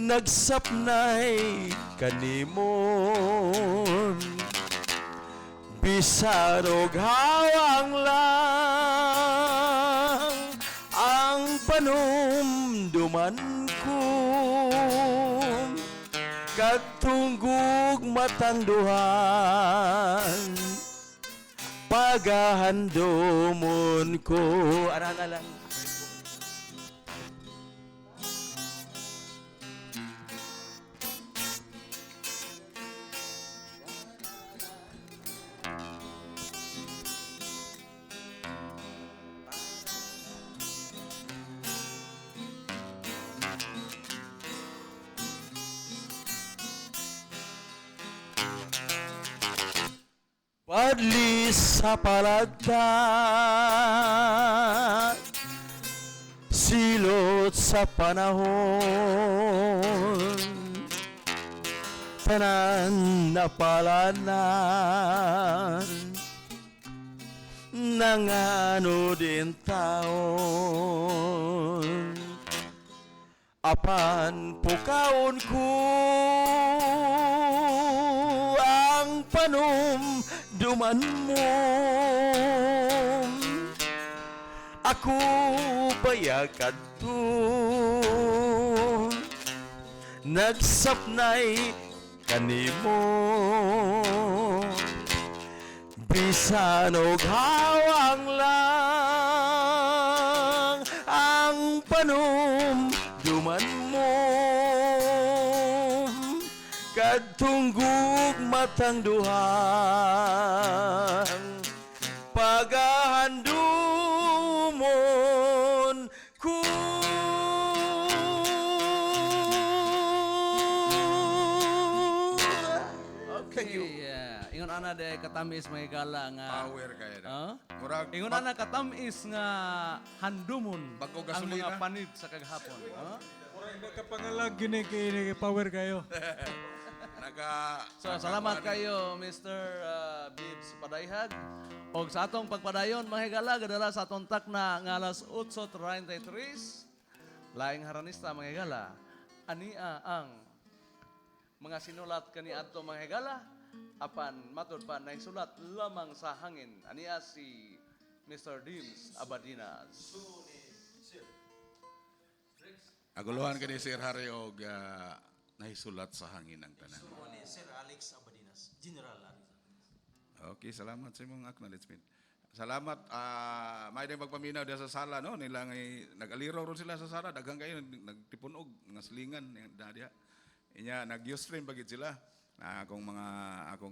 nagsapnay kanimon bisan og hawang lang ang panumduman ko katunggog matang duhan pagahandomon ko arana lang. Padli sa palagkat, silot sa panahon, tanan na palanan, nangano din taon. Apan pukaon ko ang panumduman mo. Ako bayagad to nagsapnay kanimo bisan og hawang lang ang panumduman mo kadtunggog matang duhang pagahandumon ko. Okay, ingon ana de katamis may gala nga Power kaya na. Murag, ingon ana katamis nga handumon Bago ang gasolina. mga panid sa kaghapon. Orang nagkapangalag gini kay power kayo. So salamat kayo Mr. Bibs Padayhag. Og sa atong pagpadayon mga higala gadala sa atong takna nga alas 8:33 laing haranista mga higala. Ania ang mga sinulat kani adto mga higala apan matud pa naisulat lamang sa hangin. Ania si Mr. Dims Abadinas. Aguluhan ka ni Sir Harry og nahisulat sa hangin ang tanan. Ni Sir Alex Abadinas, General Alex. Okay, salamat sa imong acknowledgement. Salamat. May din pagpaminaw diya sa sala no nila ngay nag-aliraw ron sila sa sala daghang kayo nagtipunog nga silingan diha. Inya nag-ustream bagid sila. Akong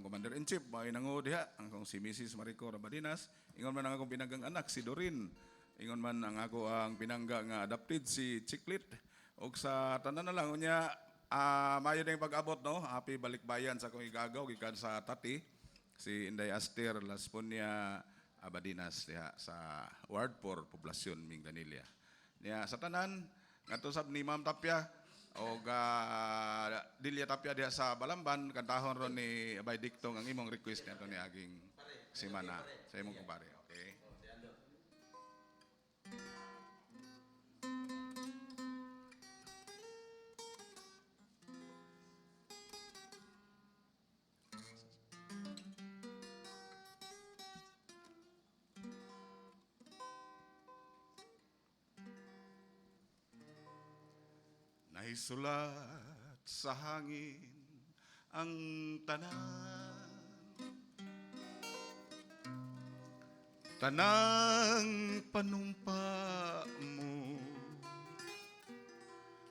commander in chief may nangu diha akong si Mrs. Marico Abadinas, ingon man ang akong pinanggang anak si Dorin. Ingon man ang ako ang pinangga nga adopted si Chiclet. Og sa tanan na lang unya mayo ding pag-abot no. Happy balikbayan sa akong igagaw gikan sa Tati si Inday Aster Laspunia Abadinas diha sa Ward 4 Poblasyon Mindanilla. Niya sa tanan ngadto sab ni Ma'am Tapia og Dilia Tapia diha sa Balamban kantahon ron ni Abay Diktong ang imong request ngadto ni aging simana sa imong kumpare. Okay. Naisulat sa hangin ang tanan, tanang panumpa mo,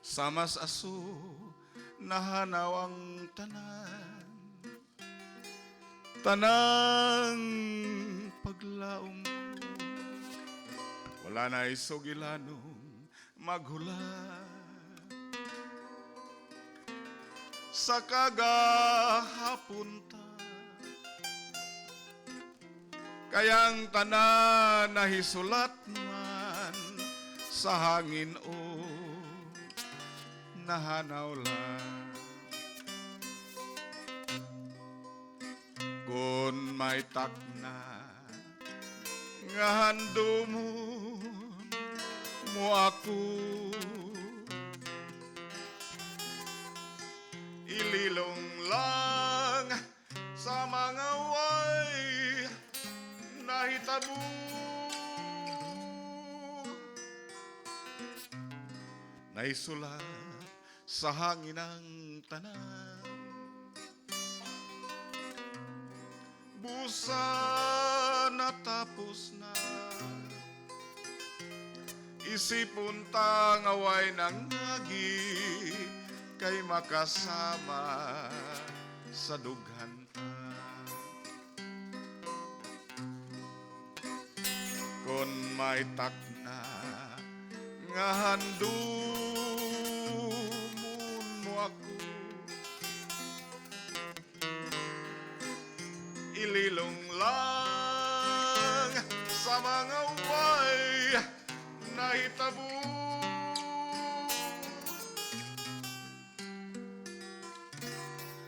sa mas aso nahanaw ang tanan, tanang paglaom ko, wala na isugilanong maghulat. Sa kagahapon ta kayang tanan nahisulat man sa hangin o nahanaw lang kun may takna nga handumon mo ako ililong lang sa mga way nahitabo. Naisulat sa hangin ang tanan, busa natapos na. Isipon tang away ng ngagi kay makasama sa dughan ta. Kon may takna nga handumon mo ako, ililong lang sa mga way nahitabo.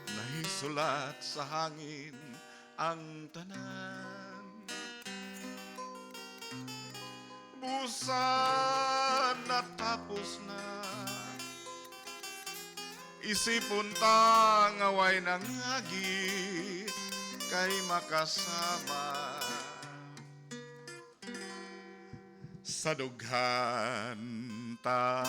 Naisulat sa hangin ang tanan, busa natapos na. Isipon tang away ng agi kay makasama sa dughan ta.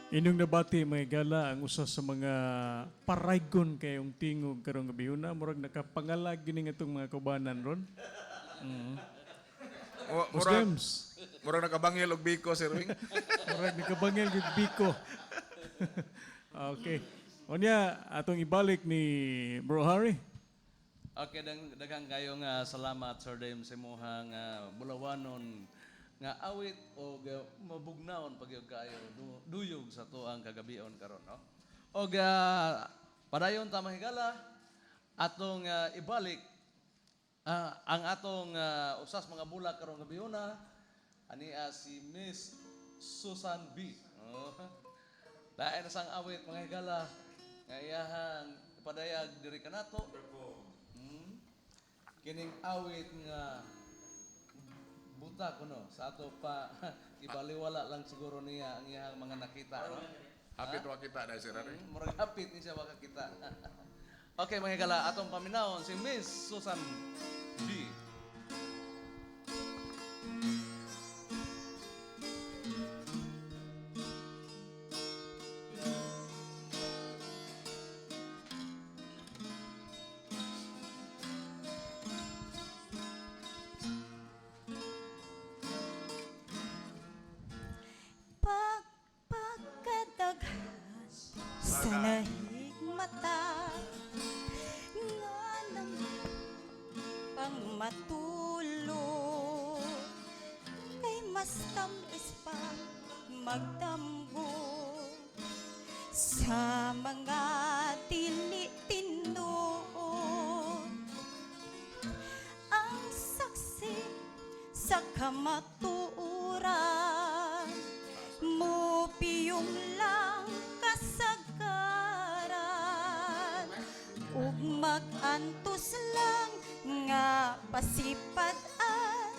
Inyong nabati mga igala ang usa sa mga paraygon kayong tingog karong gabi na murag nakapangalag gini nga itong mga kaubanan ron. Boss James, Murag nakabangil og biko, Sir Wing. murag nakabangil gid biko. Okay. Unya atong ibalik ni Bro Harry. Okay, daghang kayo nga salamat Sir Dame sa imong bulawanon nga awit o mabugnaon pagyud kayo duyog sa tuang kagabion karon, no? Og padayon ta mahigala atong ibalik ang atong usas mga bulak karong gabiona ani si Miss Susan B. Lain na sang awit mga higala nga iyahang ipadayag diri kanato. Kining awit nga buta kuno sa ato pa ibaliwala lang siguro niya ang iyang mga nakita, no? Hapit wa kita na, Sir Harry. Murag hapit ni siya makakita. Okay mga higala, atong paminawon si Miss Susan B. Pagkadaghan sa lahig mata nga nang pangmatulog kay mas tamis pa magdamgo sa mga tili-tinuod ang saksi sa kamatuuran mo piyong lang kasagaran ug mag-antos lang nga pasipad-an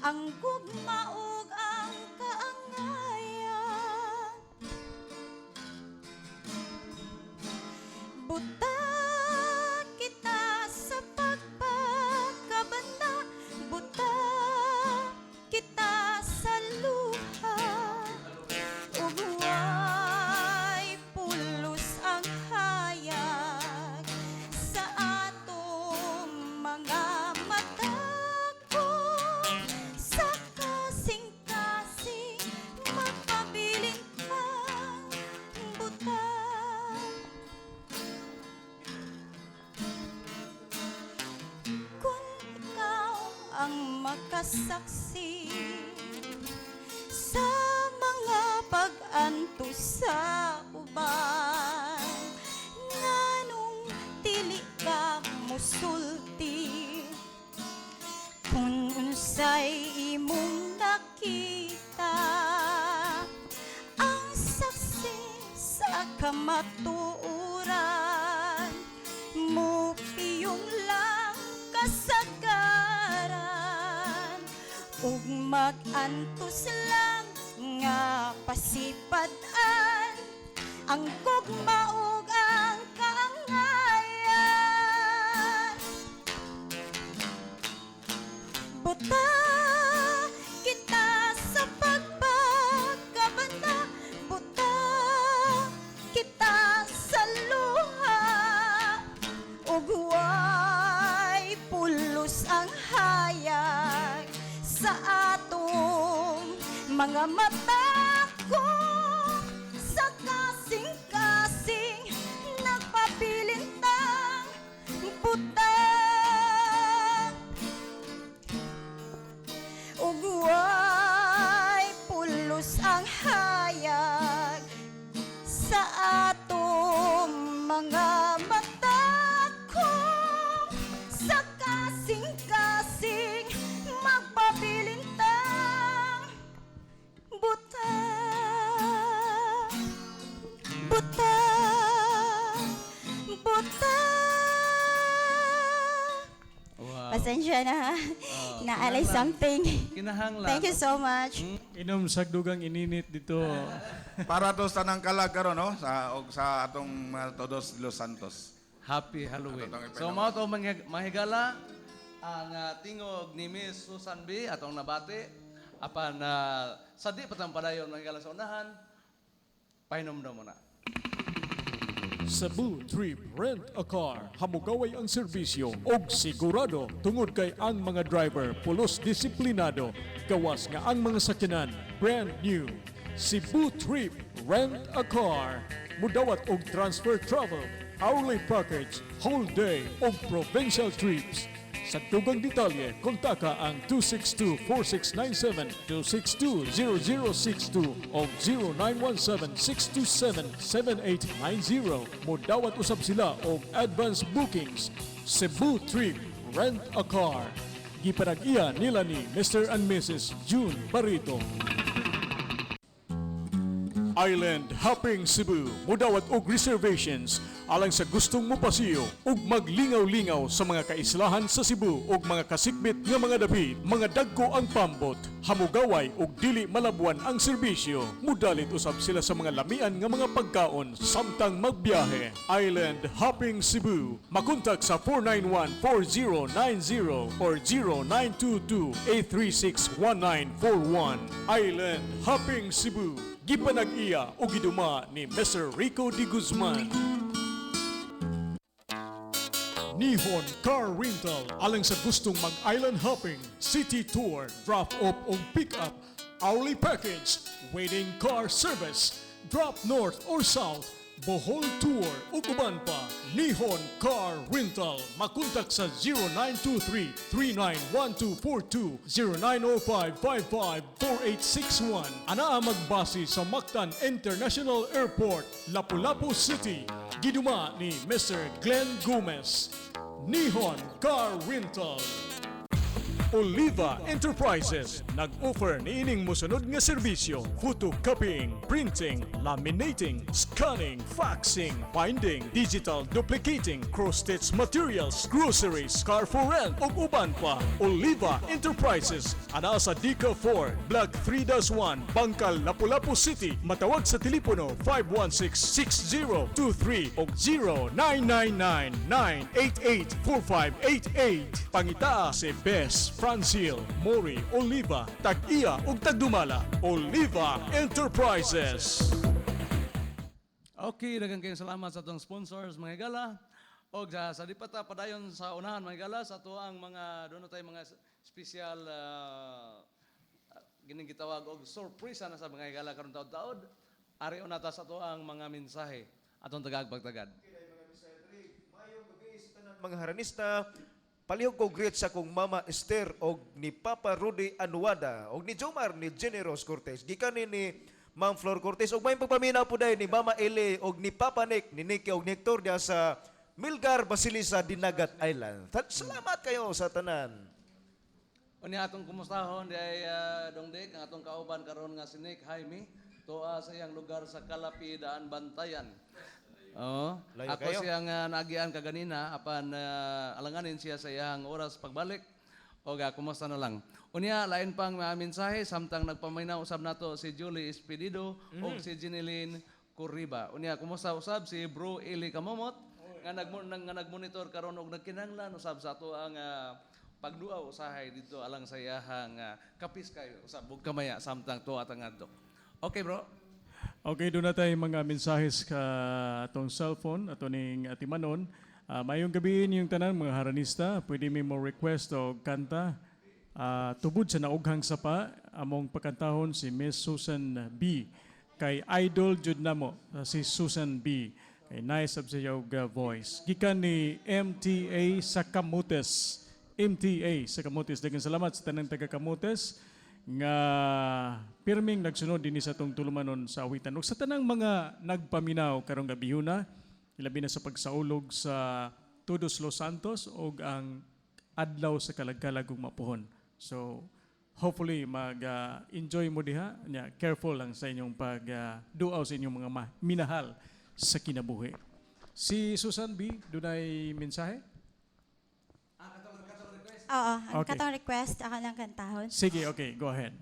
ang gugma ug ang kaangayan. Buta kita sa pagpagkabana, buta kita sa luha. Uguay pulos ang hayag sa atong mga mata ko. Sa kasing-kasing magpabiling kang buta. Kung ikaw ang makasaksi sa mga pag-antos sa uban, nganong dili ka musulti kung unsay imong nakita ang saksi sa kamatuuran mo piyong lang kasagaran ug mag-antos lang nga pasipadan ang gugmaog ang kaangayan. Buta kita sa pagpagkabanda, buta kita sa luha, ug way pulos ang hayag sa atong mga mata ko. Sa kasing-kasing nagpapilintang buta, ug way pulos ang hayag sa atong mga mata ko. Sa kasing-kasing magpabilintang buta, buta, buta. Wow. Pasensya na, naalay something. Kinahanglan. Thank you so much. Inom sagdugang ininit dito. Para to sa tanang kalag karon no sa og sa atong mga Todos Los Santos. Happy Halloween. Atong So mao to mahigala ang tingog ni Miss Susan B atong nabati apan sa di patang padayon mahigala sa unahan. Painom daw muna. Cebu Trip Rent a Car. Hamugaway ang serbisyo og sigurado tungod kay ang mga driver pulos disiplinado. Gawas nga ang mga sakyanan brand new. Cebu Trip Rent a Car. Mudawat og transfer travel, hourly package, whole day og provincial trips. Sa tugang detalye, kontaka ang 262-4697, 262-0062 o 0917-627-7890. Mudawat usab sila og advance bookings. Cebu Trip Rent a Car. Gipanag-iya nila ni Mr. and Mrs. June Barito. Island Hopping Cebu. Mudawat og reservations alang sa gustong mopasiyo ug maglingaw-lingaw sa mga kaislahan sa Cebu ug mga kasikbit nga mga dapit, mga dagko ang pambot, hamugaway ug dili malabuan ang serbisyo. Mudalit usab sila sa mga lamian nga mga pagkaon samtang magbiyahe. Island Hopping Cebu. Makontak sa 491-4090 or 0922-836-1941. Island Hopping Cebu. Gipanag-iya o giduma ni Mr. Rico D. Guzman. Nihon Car Rental alang sa gustong mag-island hopping, city tour, drop-off o pick-up, hourly package, waiting car service, drop north or south, Bohol Tour ug uban pa. Nihon Car Rental. Makontak sa 0923-391242, 0905-554861. Anaa magbase sa Mactan International Airport, Lapu-Lapu City. Giduma ni Mr. Glenn Gomez. Nihon Car Rental. Oliva Enterprises nag-offer niining mosunod nga serbisyo: photocopying, printing, laminating, scanning, faxing, binding, digital duplicating, cross-stitch materials, groceries, car for rent ug uban pa. Oliva Enterprises ana sa Dica 4, Block 3-1, Bangkal, Lapu-Lapu City. Matawag sa telepono 516-6023 ug 0999-988-4588. Pangita si Best Francil, Mori, Oliva, Tag-iya ug Tagdumala. Oliva Enterprises. Okay, daghang kayong salamat sa atong sponsors mga higala. Og sa di pa ta padayon sa unahan mga higala sa ato ang mga doon tay mga special gining gitawag og sorpresa na sa mga higala karon taud-taud. Ari una ta sa ato ang mga mensahe atong tagapagtagad. Mayong gabi sa tanan mga haranista. Palihog ko greet sa kong Mama Esther og ni Papa Rudy Anuada og ni Jomar ni Generos Cortez. Gikan ni Ma'am Flor Cortez og may pagpaminaw po dahil ni Mama Ele og ni Papa Nick, ni Nicky og Nector diya sa Milgar Basilisa, Dinagat Island. Salamat kayo sa tanan. Unya atong kumustahon di ay Dongdek ang atong kauban karon nga si Nick Jaime tuwa sa iyang lugar sa Kalapi, Daan, Bantayan. Oo. Layo Ako kayo. siyang nagian kaganina apan alanganin siya sa iyang oras pagbalik. Oga, kumusta na lang. Unya, lain pang mga mensahe, samtang nagpaminaw usab nato si Julie Espedido o si Jeneline Corriba. Unya, kumusta usab si Bro Eli Kamomot nga nagmonitor karon og nagkinahanglan usab sa ato ang pagduaw usahay dito alang sa iyahang kapis kayo usab ug kamaya samtang tuwa atang adto. Okay, bro. Okay, doon na tayo mga mensahes ka atong cellphone, ato ning atimanon. Mayong gabi yung tanan mga haranista, pwede may mo request o kanta. Tubod sa naughang sapa, among pakantahon si Miss Susan B. Kay idol jud namo si Susan B. Kay nice of sa voice. Gikan ni MTA sa Camotes. MTA sa Camotes. Daghang salamat sa tanang taga Camotes nga pirming nagsunod din sa tong tulumanon sa awitan. Ug sa tanang mga nagpaminaw karong gabihuna, ilabi na sa pagsaulog sa Todos Los Santos o ang adlaw sa kalagkalag ug mapuhon. So, hopefully mag-enjoy mo diha. Careful lang sa inyong pag-duaw sa inyong mga minahal sa kinabuhi. Si Susan B, dunay mensahe? Oo, ang Okay. katong request, ako lang kantahon. Sige, okay, go ahead.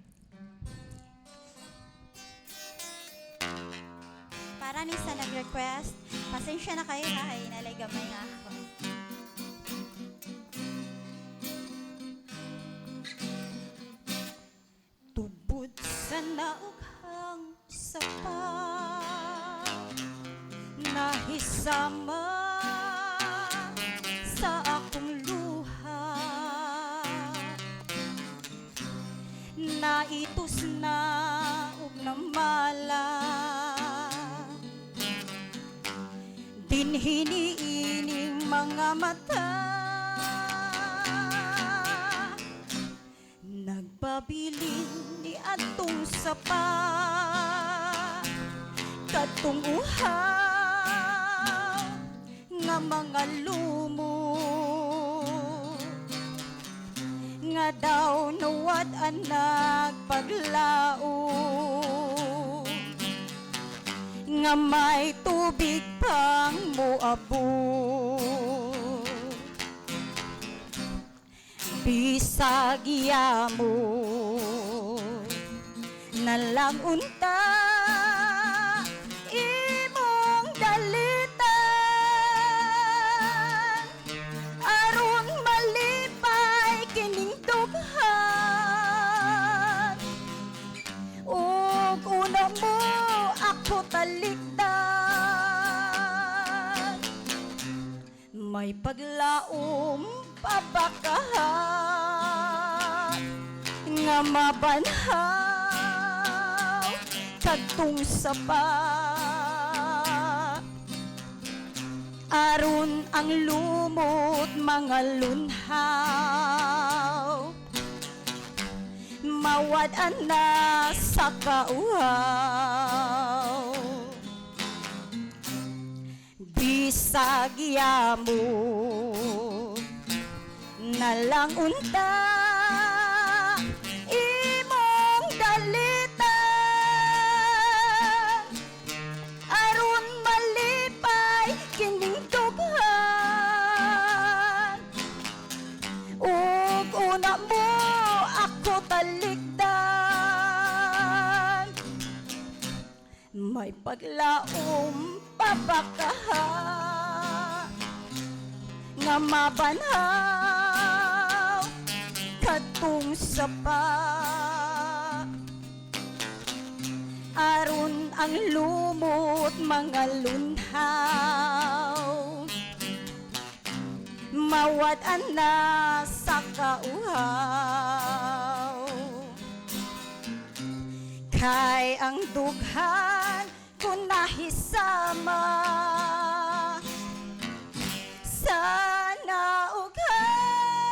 Para ni sa nag-request, pasensya na kayo ha, ay nalay gamay nga ako. Tubod sa naughang sapa, nahisama sa akong luha, naitos na ug namala, dinhiniining mga mata, nagpabilin ni atong sapa, katong uhaw nga mga lumo, nga daw nawad ang nagpaglao, nga may tubig pang muabo. Bisag mo na lang unta imong dalitan, aron malipay kining dughan. Ug una mo ako talikdan, may paglaom pabakahan nga mabanhaw kadtong sapa, aron ang lumot mga lunhaw mawad na sa kauhaw. Bisag mo na lang unta imong dalitan, aron malipay kining dughan. Ug una mo ako talikdan, may paglaom pabakahan nga mabanhaw kadtong sapa, aron ang lumot mga lunhaw mawad na sa kauhaw. Kay ang dughan kung nahisama sana ughang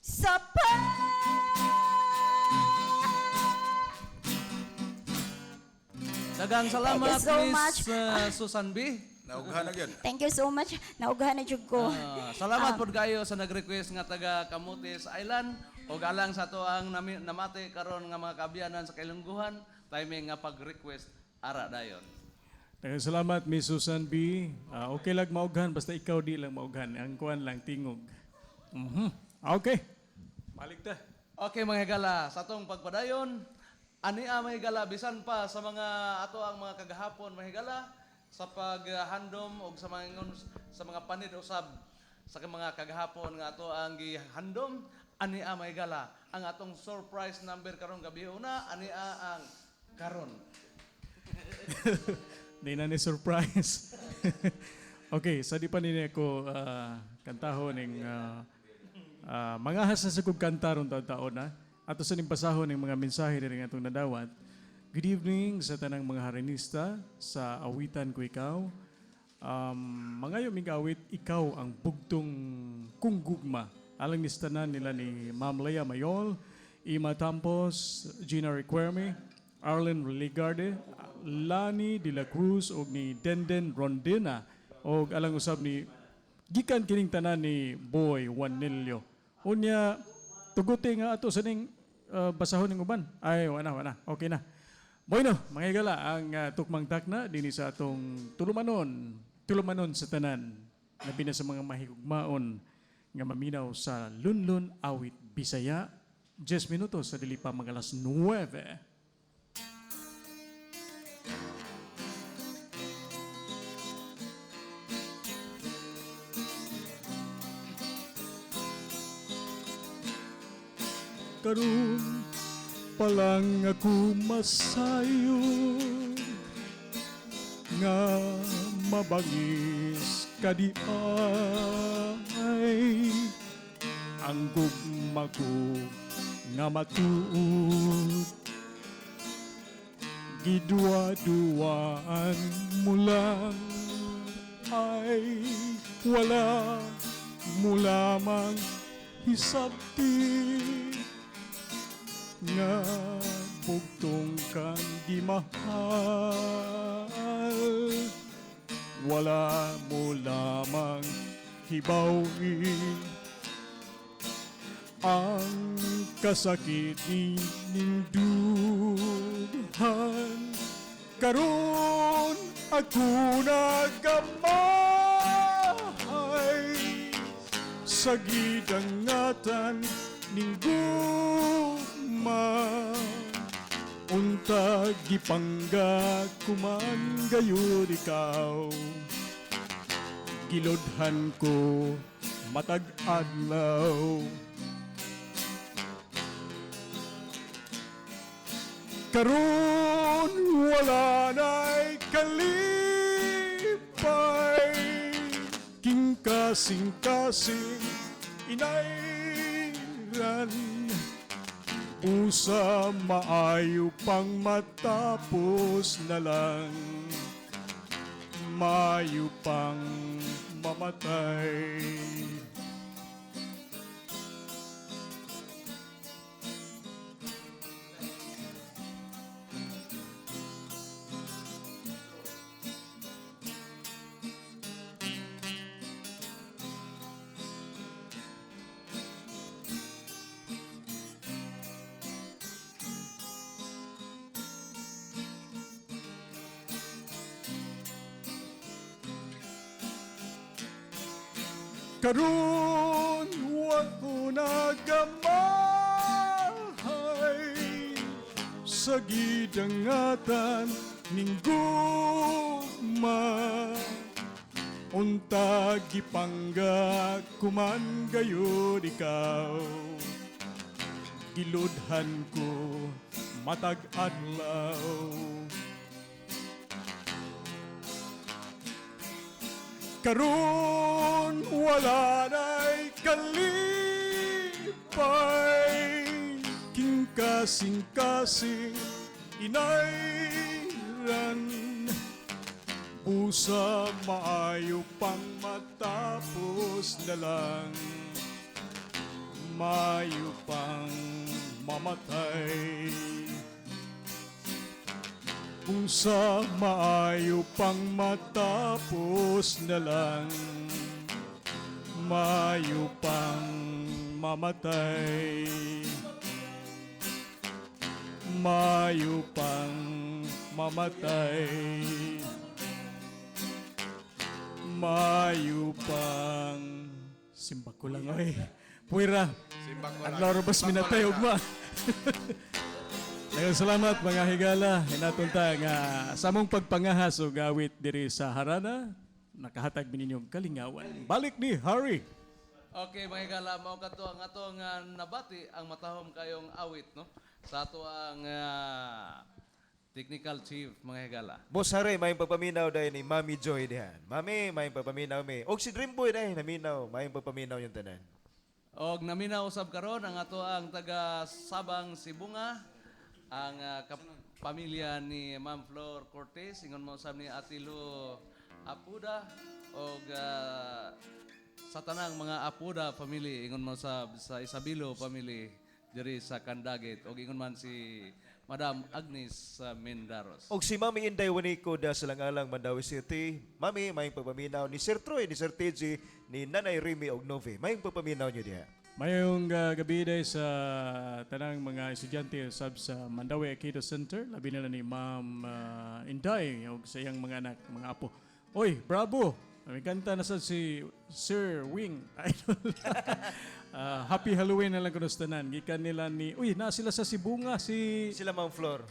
sapa. Daghang salamat, Thank you so Miss much. Susan B. Naughan na yun. Thank you so much. Naugahan na jud ko. Salamat pod kayo sa nag-request nga taga Camotes Island o galang sa to ang namati karon nga mga kaabyanan sa Kailungguhan, timing nga pag-request ara dayon. Daghang salamat, Miss Susan B. Okay lang maughan, basta ikaw di lang maughan. Ang kuan lang, tingog. Okay. Balik ta. Okay mga higala, sa atong pagpadayon, ani mga higala, bisan pa sa mga ato ang mga kagahapon mga higala, sa paghandom o sa mga panid usab sa mga kagahapon nga ato ang gihandom, ani mga higala, ang atong surprise number karong gabi una, ani ang karon. Di na ni surprise. Okay, sa di pa nini ako kantahon ng mga hasa sa kong kanta ron taon na. Ato sa nimpasahon ng mga mensahe na rin atong nadawat. Good evening sa tanang mga harinista sa awitan ko ikaw. Mga yung awit, ikaw ang bugtong kung gugma. Alang listanan nila ni Ma'am Lea Mayol, Ima Tampos, Gina Requerme, Arlen Religarde, Lani de la Cruz o ni Denden Rondina o alang usab ni gikan kining tanan ni Boy Juanilio. Unya tuguti nga ato sa ning basahon ng uban. Ay wana. Okay na. Bueno, mga higala ang tukmang takna dinhi sa atong tulumanon sa tanan. Labi na sa mga mahigugmaon nga maminaw sa Lunlun Awit Bisaya. 10 minutos sa dili pa mga alas 9. Karon palang ako masayo nga mabangis kadi ay ang gugma ko nga matuod gidua-duaan mo lang ay wala mo lamang hisabti nga bugtong kang di mahal wala mo lamang hibawin ang kasakit ni nindughan karon ako nagamahay sa gidangatan ning gugma unta gipangga kuman gayud ikaw gilodhan ko matag adlaw karon wala na'y kalipay king kasing-kasing inayran usa maayo pang matapos na lang maayo pang mamatay karon wa ko nagamahay sa gidangatan ning gugma unta gipangga kuman gayud ikaw giludhan ko matag adlaw karon wala na'y kalipay king kasing-kasing inayran usa maayo pang matapos na lang maayo pang mamatay usa maayo pang matapos na lang maayo pang mamatay maayo pang mamatay maayo pang simba ko lang ay puwira. Simbang ko Ang lang. larobas Simbang ko minatay lang og ma. Daghang salamat mga higala. Hinatunta nga sa mong pagpangahas o gawit diri sa harana, nakahatag bininyong kalingawan. Balik ni Harry. Okay, mga higala, mao kadto ang atong nabati ang matahom kayong awit, no? Sa ato ang technical chief, mga higala. Boss Harry, may papaminaw dahil ni Mami Joy dihan. Mami, may papaminaw mi. Og si Dreamboy dahil naminaw, may papaminaw yung tanan. Og naminaw usab karon ang ato ang taga Sabang Sibunga, ang pamilya ni Ma'am Flor Cortez, ingon mo usab ni Atilo Apuda og sa tanang mga Apuda family, ingon mo sa Isabilo family diri sa Candagit og ingon man si Madam Agnes Mendaros. Og si Mami Inday Waniko da sa Langalang, Mandawi City. Mami, may papaminaw ni Sir Troy, ni Sir TG, ni Nanay Remy og Novi. May papaminaw niyo diha. Mayong gabi day sa tanang mga estudyante sab sa Mandawi Aikido Center, labi nila ni Ma'am Inday ug sa iyang mga anak, mga apo. Oy, bravo! May kanta na sa si Sir Wing. Idol. Happy Halloween na lang kuno sa tanan. Gikan nila ni, na sila sa Sibunga, si Sila Ma'am Flor.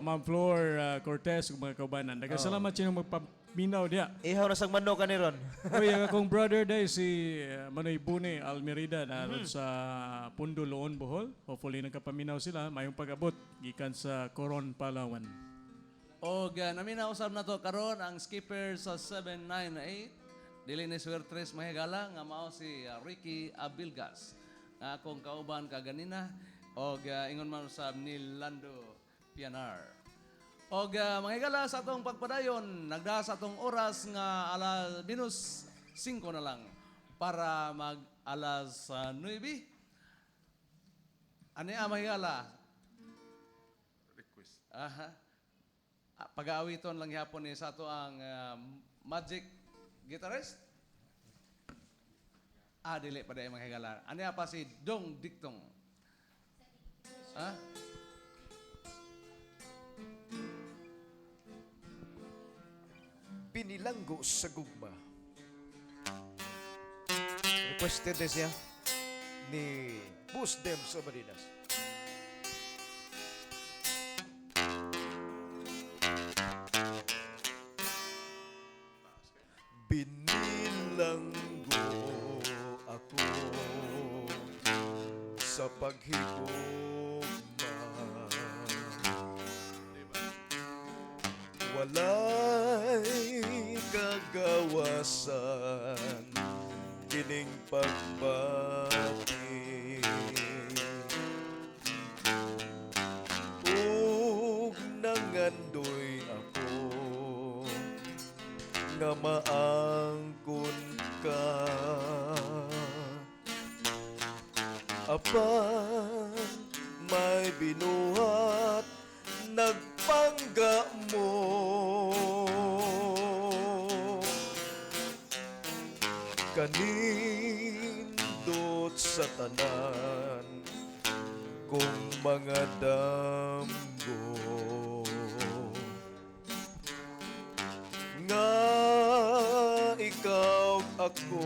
Ma'am Flor Cortez ug mga kaubanan. Daghang salamat sa inyong magpaminaw diha. Ihaw na sang manok ka ni Ron. Oy, ang akong brother day si Manoy Bune Almerida na sa Pundo Loon Bohol. Hopefully nagkapaminaw sila mayong pag-abot gikan sa Coron Palawan. Og naminaw usab na to karon ang skipper sa 798 dili ni Suertres mahigala nga mao si Ricky Abilgas nga akong kauban kaganina og ingon man usab ni Lando Pianar. Og mahigala sa atong pagpadayon nagda sa atong oras nga alas minus 5 na lang para mag alas 9. Ani mahigala? Request. Aha. Pag-aawiton lang yapon ni sa ato ang magic guitarist. Dili pa dahil mga higala. Ano pa si Dong Diktong? Ha? Pinilanggo sa gugma. Requested na siya ni Boss Dem sa Marinas. Binilanggo ako sa paghigugma. Walay kagawasan kining pagbati. Ug nangandoy ako nga maangkon ka. Apan may binuhat nagpangga mo. Kanindot sa tanan kung mga damgo nga ikaw ako